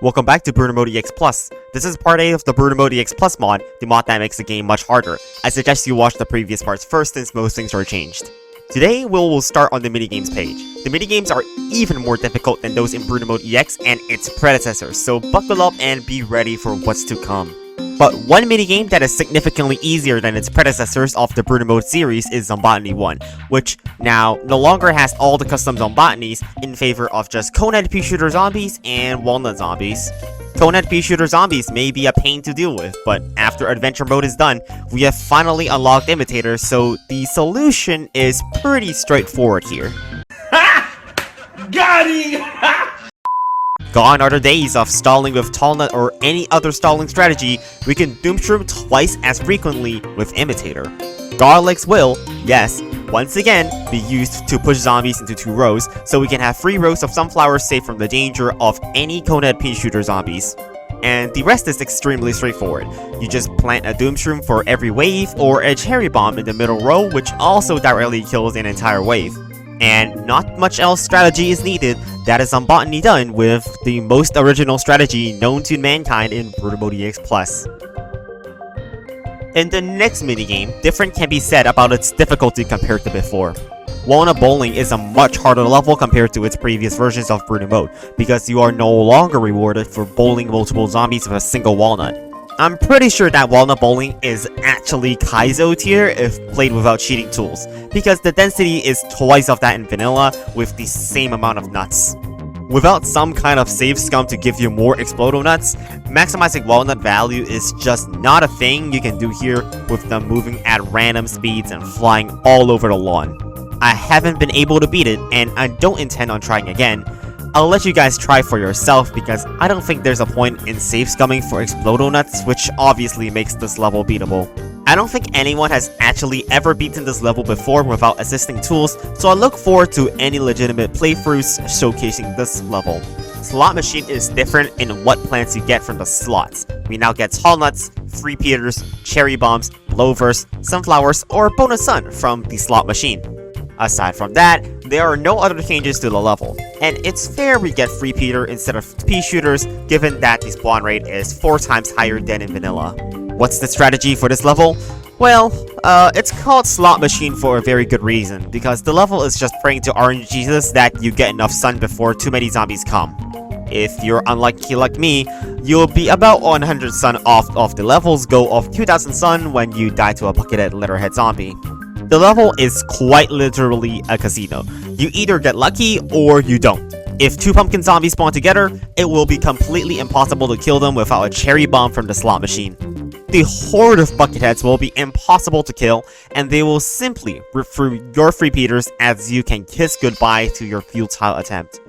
Welcome back to Bruno Mode EX Plus. This is part A of the Bruno Mode EX Plus mod, the mod that makes the game much harder. I suggest you watch the previous parts first since most things are changed. Today, we'll start on the Minigames page. The Minigames are even more difficult than those in Bruno Mode EX and its predecessors, so buckle up and be ready for what's to come. But one minigame that is significantly easier than its predecessors of the Bruno Mode series is Zombotany 1, which now no longer has all the custom Zombotanies in favor of just Conehead Pea Shooter zombies and Walnut zombies. Conehead Pea Shooter zombies may be a pain to deal with, but after Adventure Mode is done, we have finally unlocked Imitators, so the solution is pretty straightforward here. Ha! Got him! Gone are the days of stalling with Tallnut or any other stalling strategy. We can Doomshroom twice as frequently with Imitator. Garlics will, yes, once again, be used to push zombies into 2 rows, so we can have 3 rows of sunflowers safe from the danger of any Conehead Pea Shooter zombies. And the rest is extremely straightforward. You just plant a Doomshroom for every wave, or a Cherry Bomb in the middle row, which also directly kills an entire wave. And not much else strategy is needed. That is Zombotany done with the most original strategy known to mankind in Bruno Mode EX Plus. In the next minigame, different can be said about its difficulty compared to before. Walnut Bowling is a much harder level compared to its previous versions of Bruno Mode, because you are no longer rewarded for bowling multiple zombies with a single walnut. I'm pretty sure that Walnut Bowling is actually Kaizo tier if played without cheating tools, because the density is twice of that in vanilla with the same amount of nuts. Without some kind of save scum to give you more Explodo nuts, maximizing walnut value is just not a thing you can do here with them moving at random speeds and flying all over the lawn. I haven't been able to beat it, and I don't intend on trying again. I'll let you guys try for yourself because I don't think there's a point in save scumming for Explodo nuts, which obviously makes this level beatable. I don't think anyone has actually ever beaten this level before without assisting tools, so I look forward to any legitimate playthroughs showcasing this level. Slot Machine is different in what plants you get from the slots. We now get tall nuts, free peters, cherry bombs, blowers, sunflowers, or bonus sun from the Slot Machine. Aside from that, there are no other changes to the level, and it's fair we get free Peter instead of pea shooters given that the spawn rate is 4 times higher than in vanilla. What's the strategy for this level? Well, it's called Slot Machine for a very good reason, because the level is just praying to RNG Jesus that you get enough sun before too many zombies come. If you're unlucky like me, you'll be about 100 sun off of the level's goal of 2000 sun when you die to a buckethead letterhead zombie. The level is quite literally a casino. You either get lucky or you don't. If 2 pumpkin zombies spawn together, it will be completely impossible to kill them without a cherry bomb from the Slot Machine. The horde of bucketheads will be impossible to kill, and they will simply rip through your free peters as you can kiss goodbye to your futile attempt.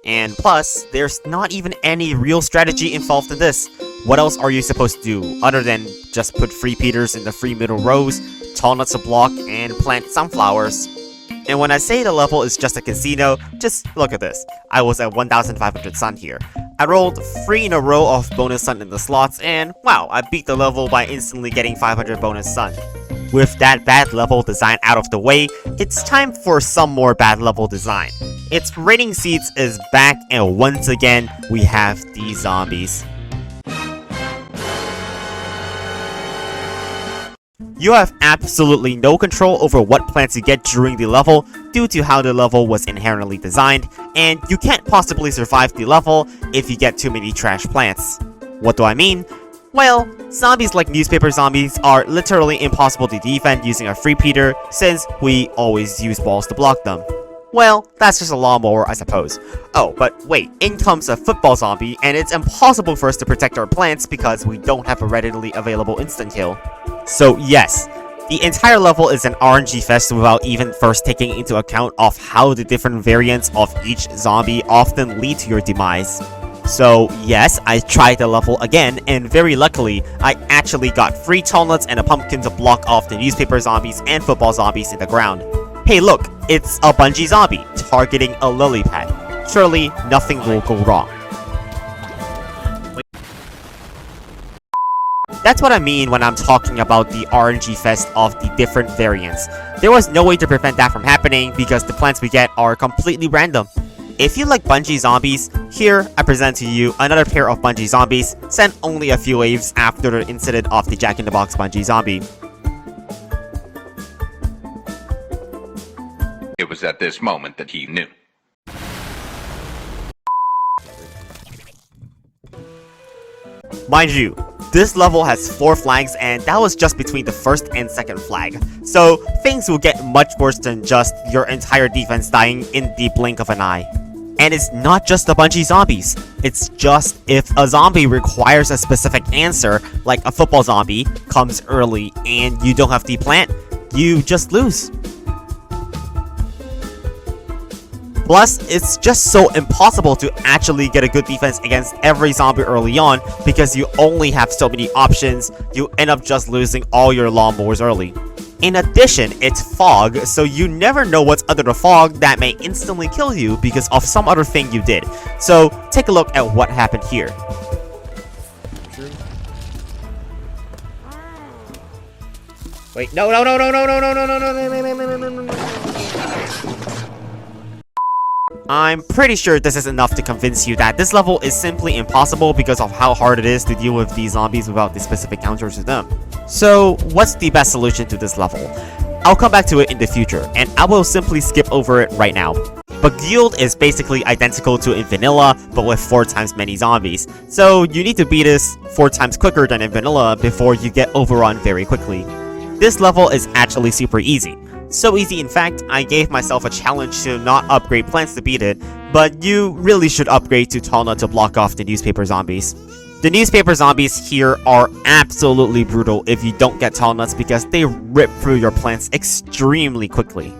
And plus, there's not even any real strategy involved in this. What else are you supposed to do other than just put free peters in the free middle rows, tall nuts to block, and plant sunflowers? And when I say the level is just a casino, just look at this. I was at 1500 sun here. I rolled 3 in a row of bonus sun in the slots, and wow, I beat the level by instantly getting 500 bonus sun. With that bad level design out of the way, it's time for some more bad level design. Its rating seeds is back, and once again, we have these zombies. You have absolutely no control over what plants you get during the level due to how the level was inherently designed, and you can't possibly survive the level if you get too many trash plants. What do I mean? Well, zombies like newspaper zombies are literally impossible to defend using a free Peter since we always use balls to block them. Well, that's just a lawnmower, I suppose. Oh, but wait, in comes a football zombie, and it's impossible for us to protect our plants because we don't have a readily available instant kill. So yes, the entire level is an RNG fest without even first taking into account of how the different variants of each zombie often lead to your demise. So yes, I tried the level again, and very luckily, I actually got 3 tall nuts and a pumpkin to block off the newspaper zombies and football zombies in the ground. Hey look, it's a bungee zombie targeting a lily pad. Surely nothing will go wrong. That's what I mean when I'm talking about the RNG fest of the different variants. There was no way to prevent that from happening because the plants we get are completely random. If you like bungee zombies, here I present to you another pair of bungee zombies sent only a few waves after the incident of the Jack-in-the-Box bungee zombie. It was at this moment that he knew. Mind you, this level has 4 flags and that was just between the first and second flag, so things will get much worse than just your entire defense dying in the blink of an eye. And it's not just the bungee zombies, it's just if a zombie requires a specific answer, like a football zombie comes early and you don't have the plant, you just lose. Plus, it's just so impossible to actually get a good defense against every zombie early on because you only have so many options, you end up just losing all your lawnmowers early. In addition, it's fog, so you never know what's under the fog that may instantly kill you because of some other thing you did. So, take a look at what happened here. Wait, no. I'm pretty sure this is enough to convince you that this level is simply impossible because of how hard it is to deal with these zombies without the specific counters to them. So, what's the best solution to this level? I'll come back to it in the future, and I will simply skip over it right now. But Guild is basically identical to in Vanilla, but with 4 times many zombies. So, you need to beat this 4 times quicker than in Vanilla before you get overrun very quickly. This level is actually super easy. So easy, in fact, I gave myself a challenge to not upgrade plants to beat it, but you really should upgrade to Tall Nut to block off the newspaper zombies. The newspaper zombies here are absolutely brutal if you don't get Tall Nuts because they rip through your plants extremely quickly.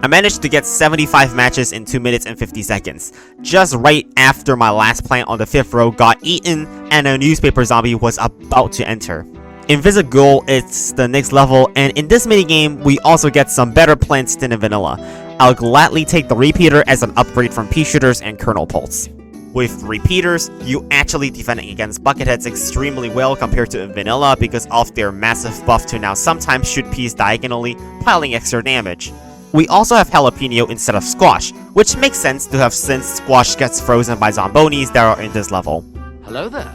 I managed to get 75 matches in 2 minutes and 50 seconds, just right after my last plant on the 5th row got eaten and a newspaper zombie was about to enter. In PvZ Goal, it's the next level, and in this minigame, we also get some better plants than in Vanilla. I'll gladly take the Repeater as an upgrade from Pea Shooters and Kernel Pulse. With Repeaters, you actually defend against Bucketheads extremely well compared to in Vanilla because of their massive buff to now sometimes shoot peas diagonally, piling extra damage. We also have Jalapeno instead of Squash, which makes sense to have since Squash gets frozen by Zombonis that are in this level. Hello there.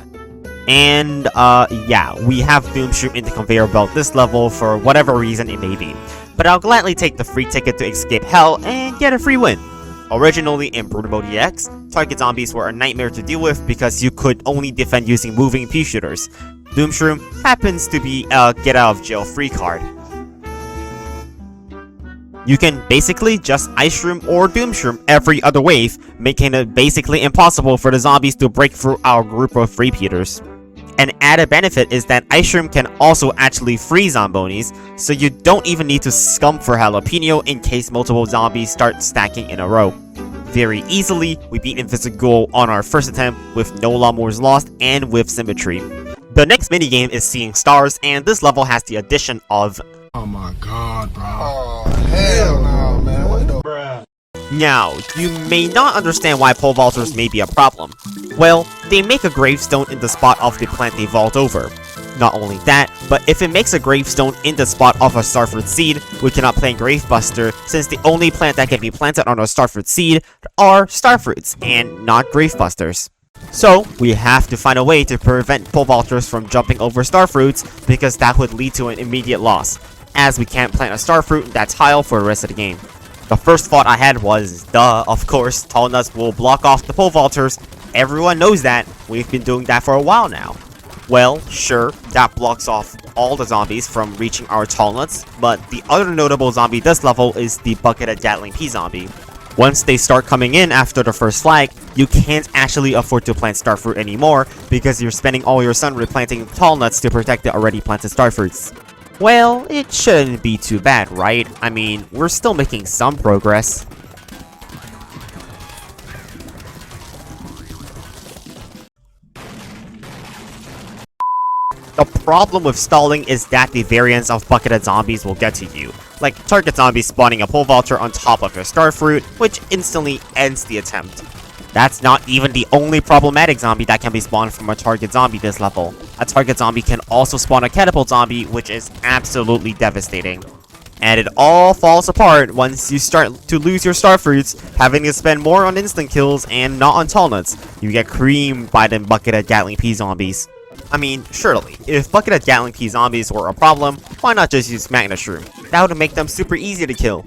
And, yeah, we have Doomshroom in the conveyor belt this level for whatever reason it may be. But I'll gladly take the free ticket to escape hell and get a free win. Originally in Brutal Mode EX, target zombies were a nightmare to deal with because you could only defend using moving pea shooters. Doomshroom happens to be a get out of jail free card. You can basically just Ice Shroom or Doomshroom every other wave, making it basically impossible for the zombies to break through our group of repeaters. An added benefit is that Ice Shroom can also actually freeze Zombonis, so you don't even need to scum for Jalapeno in case multiple zombies start stacking in a row. Very easily, we beat PvZ Goal on our first attempt with no lawnmowers lost and with symmetry. The next minigame is Seeing Stars, and this level has the addition of... Oh my god, bro. Oh, hell no, man. What the... Bruh. Now, you may not understand why pole vaulters may be a problem. Well, they make a gravestone in the spot of the plant they vault over. Not only that, but if it makes a gravestone in the spot of a starfruit seed, we cannot plant Gravebuster since the only plant that can be planted on a starfruit seed are starfruits and not Gravebusters. So, we have to find a way to prevent pole vaulters from jumping over starfruits because that would lead to an immediate loss, as we can't plant a starfruit in that tile for the rest of the game. The first thought I had was, duh, of course, Tall Nuts will block off the pole vaulters. Everyone knows that. We've been doing that for a while now. Well, sure, that blocks off all the zombies from reaching our Tall Nuts, but the other notable zombie this level is the Buckethead Gatling Pea zombie. Once they start coming in after the first flag, you can't actually afford to plant starfruit anymore because you're spending all your sun replanting Tall Nuts to protect the already planted starfruits. Well, it shouldn't be too bad, right? I mean, we're still making some progress. The problem with stalling is that the variants of Buckethead zombies will get to you, like target zombies spawning a pole vaulter on top of your starfruit, which instantly ends the attempt. That's not even the only problematic zombie that can be spawned from a target zombie this level. A target zombie can also spawn a catapult zombie, which is absolutely devastating. And it all falls apart once you start to lose your star fruits, having to spend more on instant kills and not on tall nuts. You get creamed by them bucketed Gatling P zombies. I mean, surely, if bucketed Gatling P zombies were a problem, why not just use Magna Shroom? That would make them super easy to kill.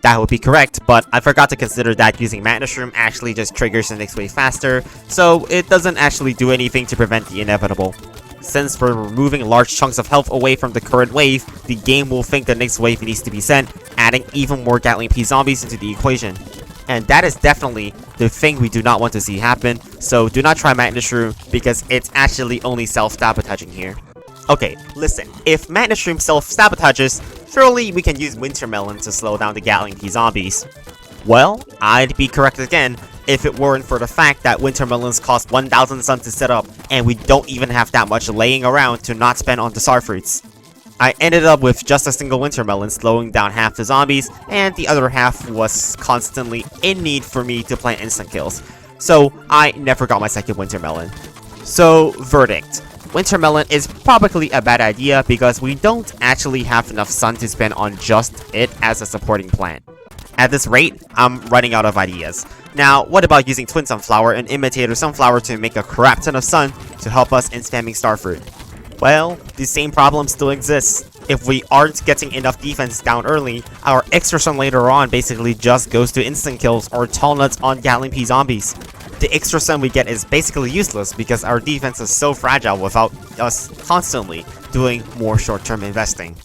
That would be correct, but I forgot to consider that using Magna Shroom actually just triggers the next wave faster, so it doesn't actually do anything to prevent the inevitable. Since we're removing large chunks of health away from the current wave, the game will think the next wave needs to be sent, adding even more Gatling P zombies into the equation. And that is definitely the thing we do not want to see happen, so do not try Magna Shroom because it's actually only self-sabotaging here. Okay, listen, if Magna Shroom self-sabotages, surely we can use Wintermelon to slow down the Gatling P zombies. Well, I'd be correct again if it weren't for the fact that Wintermelons cost 1,000 sun to set up, and we don't even have that much laying around to not spend on the star fruits. I ended up with just a single Wintermelon slowing down half the zombies, and the other half was constantly in need for me to plant instant kills. So I never got my second Wintermelon. So, verdict. Wintermelon is probably a bad idea because we don't actually have enough sun to spend on just it as a supporting plant. At this rate, I'm running out of ideas. Now, what about using Twin Sunflower and Imitator Sunflower to make a crap ton of sun to help us in spamming Starfruit? Well, the same problem still exists. If we aren't getting enough defense down early, our extra sun later on basically just goes to instant kills or tall nuts on Gatling P zombies. The extra sun we get is basically useless because our defense is so fragile without us constantly doing more short-term investing.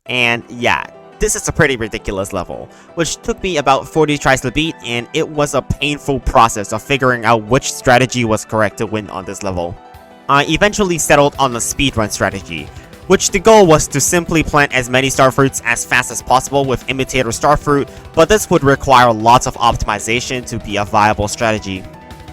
And yeah, this is a pretty ridiculous level, which took me about 40 tries to beat, and it was a painful process of figuring out which strategy was correct to win on this level. I eventually settled on the speedrun strategy, which the goal was to simply plant as many starfruits as fast as possible with Imitator Starfruit, but this would require lots of optimization to be a viable strategy.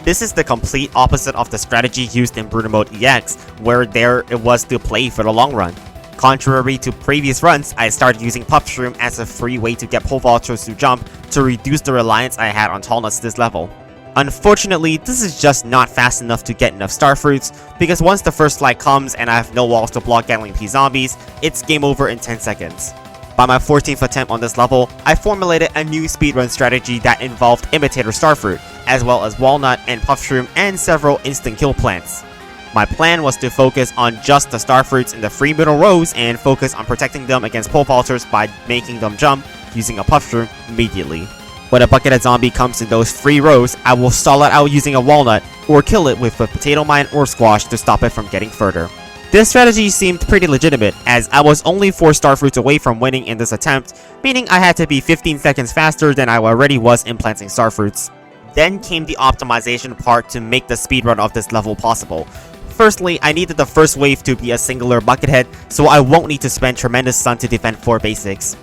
This is the complete opposite of the strategy used in Brutal Mode EX, where it was to play for the long run. Contrary to previous runs, I started using Puff Shroom as a free way to get pole vaulters to jump to reduce the reliance I had on tall nuts this level. Unfortunately, this is just not fast enough to get enough starfruits, because once the first light comes and I have no walls to block Gatling P zombies, it's game over in 10 seconds. By my 14th attempt on this level, I formulated a new speedrun strategy that involved Imitator Starfruit, as well as Walnut and Puff Shroom and several instant kill plants. My plan was to focus on just the starfruits in the free middle rows and focus on protecting them against pole vaulters by making them jump using a Puff Shroom immediately. When a bucketed zombie comes in those free rows, I will stall it out using a walnut or kill it with a potato mine or squash to stop it from getting further. This strategy seemed pretty legitimate, as I was only 4 starfruits away from winning in this attempt, meaning I had to be 15 seconds faster than I already was in planting starfruits. Then came the optimization part to make the speedrun of this level possible. Firstly, I needed the first wave to be a singular buckethead, so I won't need to spend tremendous sun to defend 4 basics.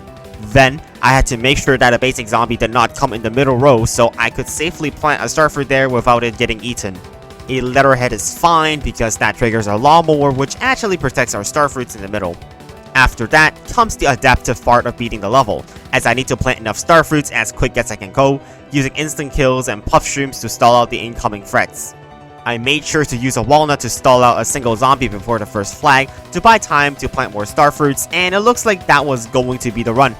Then, I had to make sure that a basic zombie did not come in the middle row so I could safely plant a starfruit there without it getting eaten. A letterhead is fine because that triggers a lawnmower, which actually protects our starfruits in the middle. After that comes the adaptive part of beating the level, as I need to plant enough starfruits as quick as I can go, using instant kills and puff shrooms to stall out the incoming threats. I made sure to use a walnut to stall out a single zombie before the first flag to buy time to plant more starfruits, and it looks like that was going to be the run.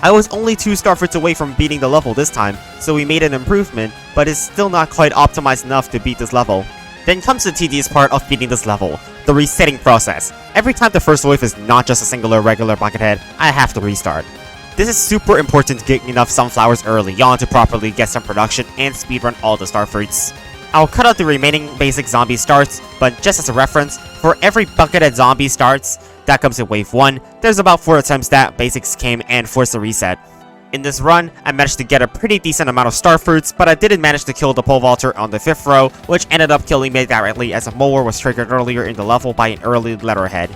I was only 2 starfruits away from beating the level this time, so we made an improvement, but it's still not quite optimized enough to beat this level. Then comes the tedious part of beating this level, the resetting process. Every time the first wave is not just a singular regular buckethead, I have to restart. This is super important to get enough sunflowers early on to properly get some production and speedrun all the starfruits. I'll cut out the remaining basic zombie starts, but just as a reference, for every buckethead zombie starts that comes in wave 1, there's about 4 attempts that basics came and forced a reset. In this run, I managed to get a pretty decent amount of starfruits, but I didn't manage to kill the pole vaulter on the 5th row, which ended up killing me directly as a mower was triggered earlier in the level by an early letterhead.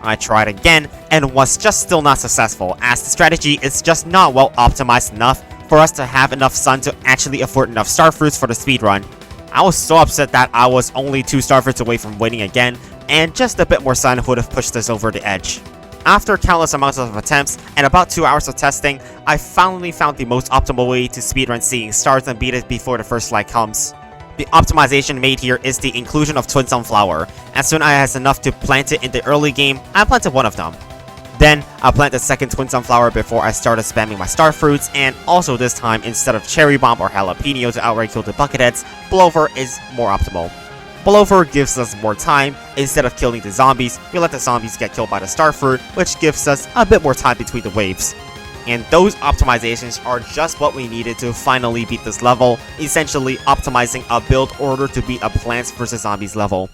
I tried again, and was just still not successful, as the strategy is just not well optimized enough for us to have enough sun to actually afford enough starfruits for the speedrun. I was so upset that I was only 2 starfruits away from winning again, and just a bit more sun would have pushed us over the edge. After countless amounts of attempts and about 2 hours of testing, I finally found the most optimal way to speedrun seeing stars and beat it before the first light comes. The optimization made here is the inclusion of Twin Sunflower. As soon as I had enough to plant it in the early game, I planted one of them. Then, I plant the second twin sunflower before I started spamming my star fruits, and also this time, instead of cherry bomb or jalapeno to outright kill the bucketheads, blowover is more optimal. Blowover gives us more time. Instead of killing the zombies, we let the zombies get killed by the star fruit, which gives us a bit more time between the waves. And those optimizations are just what we needed to finally beat this level, essentially optimizing a build order to beat a Plants vs Zombies level.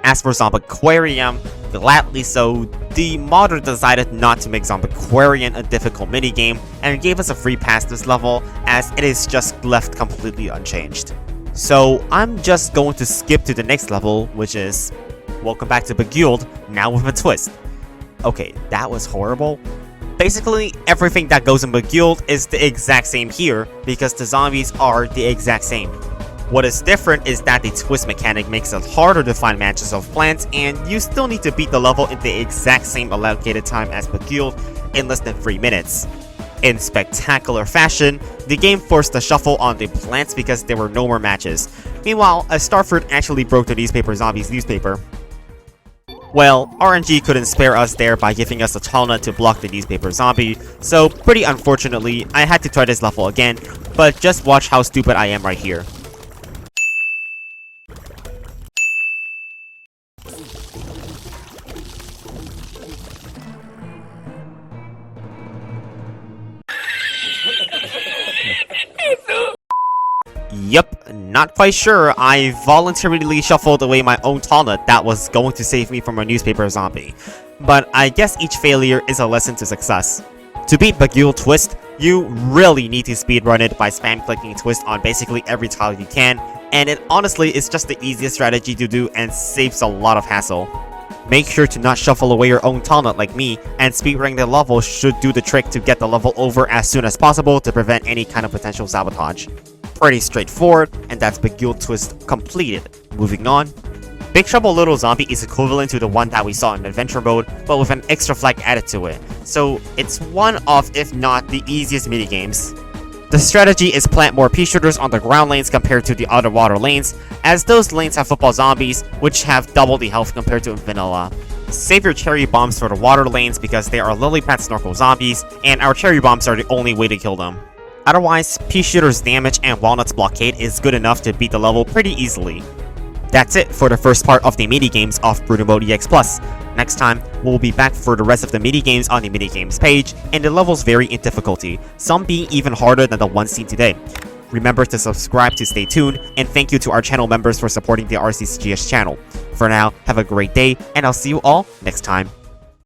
As for Zombiquarium, gladly so, the modder decided not to make Zombiquarium a difficult minigame and gave us a free pass this level, as it is just left completely unchanged. So I'm just going to skip to the next level, which is Welcome Back to Beguiled, now with a twist. Okay, that was horrible. Basically, everything that goes in Beguiled is the exact same here, because the zombies are the exact same. What is different is that the twist mechanic makes it harder to find matches of plants, and you still need to beat the level in the exact same allocated time as Beguiled in less than 3 minutes. In spectacular fashion, the game forced the shuffle on the plants because there were no more matches. Meanwhile, a starfruit actually broke the newspaper zombies newspaper. Well, RNG couldn't spare us there by giving us a talnut to block the newspaper zombie, so pretty unfortunately, I had to try this level again, but just watch how stupid I am right here. Yup, not quite sure. I voluntarily shuffled away my own talnut that was going to save me from a newspaper zombie. But I guess each failure is a lesson to success. To beat Beguiled Twist, you really need to speedrun it by spam clicking twist on basically every tile you can, and it honestly is just the easiest strategy to do and saves a lot of hassle. Make sure to not shuffle away your own talnut like me, and speedrunning the level should do the trick to get the level over as soon as possible to prevent any kind of potential sabotage. Pretty straightforward, and that's Beguiled Twist completed. Moving on. Big Trouble Little Zombie is equivalent to the one that we saw in Adventure Mode, but with an extra flag added to it, so it's one of, if not the easiest minigames. The strategy is plant more pea shooters on the ground lanes compared to the other water lanes, as those lanes have football zombies, which have double the health compared to vanilla. Save your cherry bombs for the water lanes because they are lily pad snorkel zombies, and our cherry bombs are the only way to kill them. Otherwise, pea shooter's damage and walnut's blockade is good enough to beat the level pretty easily. That's it for the first part of the minigames of Bruno Mode EX+. Next time, we'll be back for the rest of the minigames on the minigames page, and the levels vary in difficulty, some being even harder than the one seen today. Remember to subscribe to stay tuned, and thank you to our channel members for supporting the RCCH channel. For now, have a great day, and I'll see you all next time.